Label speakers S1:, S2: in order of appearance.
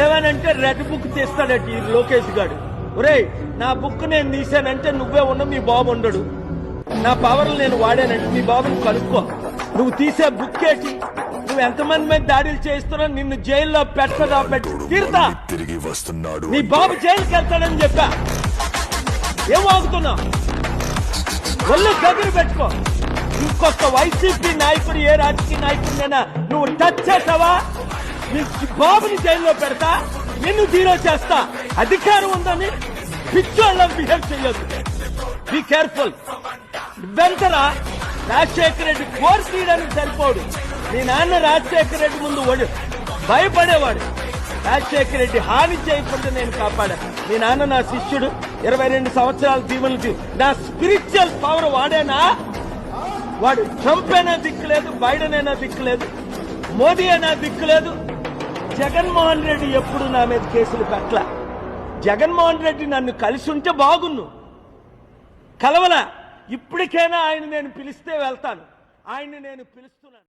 S1: ఏమనంటే red book తీస్తాడట ఈ లోకేష్ గారు. ఒరేయ్, నా బుక్ నేను తీసానంటే నువ్వే ఉన్న మీ బాబు ఉండడు. నా పవర్లు నేను వాడానంటే మీ బాబుని కనుక్కో. నువ్వు తీసే బుక్ ఏంటి? నువ్వు ఎంతమంది మీద దాడులు చేస్తున్నావు? నిన్ను జైల్లో పెట్టదా తీరుతా.
S2: తిరిగి వస్తున్నాడు.
S1: నీ బాబు జైలుకి వెళ్తాడని చెప్పా. ఏం వాగుతున్నావు? ఒళ్ళు దగ్గర పెట్టుకో. ఇంకొక వైసీపీ నాయకుడు, ఏ రాజకీయ నాయకుడినైనా నువ్వు టచ్ చేసావా నీ బాబుని జైల్లో పెడతా, నిన్ను జీరో చేస్తా. అధికారం ఉందని పిచ్చోళ్ళ బిహేవ్ చేయొద్దు. Be careful. వెంటరా రాజశేఖర రెడ్డి కోర్ తీయడానికి సరిపోడు. మీ నాన్న రాజశేఖర రెడ్డి ముందు భయపడేవాడు. రాజశేఖర రెడ్డి హాని చేయకుండా నేను కాపాడా. మీ నాన్న నా శిష్యుడు, 22 సంవత్సరాల దీవెనలు. నా స్పిరిచువల్ పవర్ వాడేనా? వాడు ట్రంప్ అయినా దిక్కులేదు, బైడెన్ అయినా దిక్కులేదు, మోదీ అయినా దిక్కులేదు. జగన్మోహన్ రెడ్డి ఎప్పుడు నా మీద కేసులు పెట్టల. జగన్మోహన్ రెడ్డి నన్ను కలిసి ఉంటే బాగున్ను, కలవలా. ఇప్పటికైనా ఆయన నేను పిలిస్తే వెళ్తాను. ఆయన్ని నేను పిలుస్తున్నాను.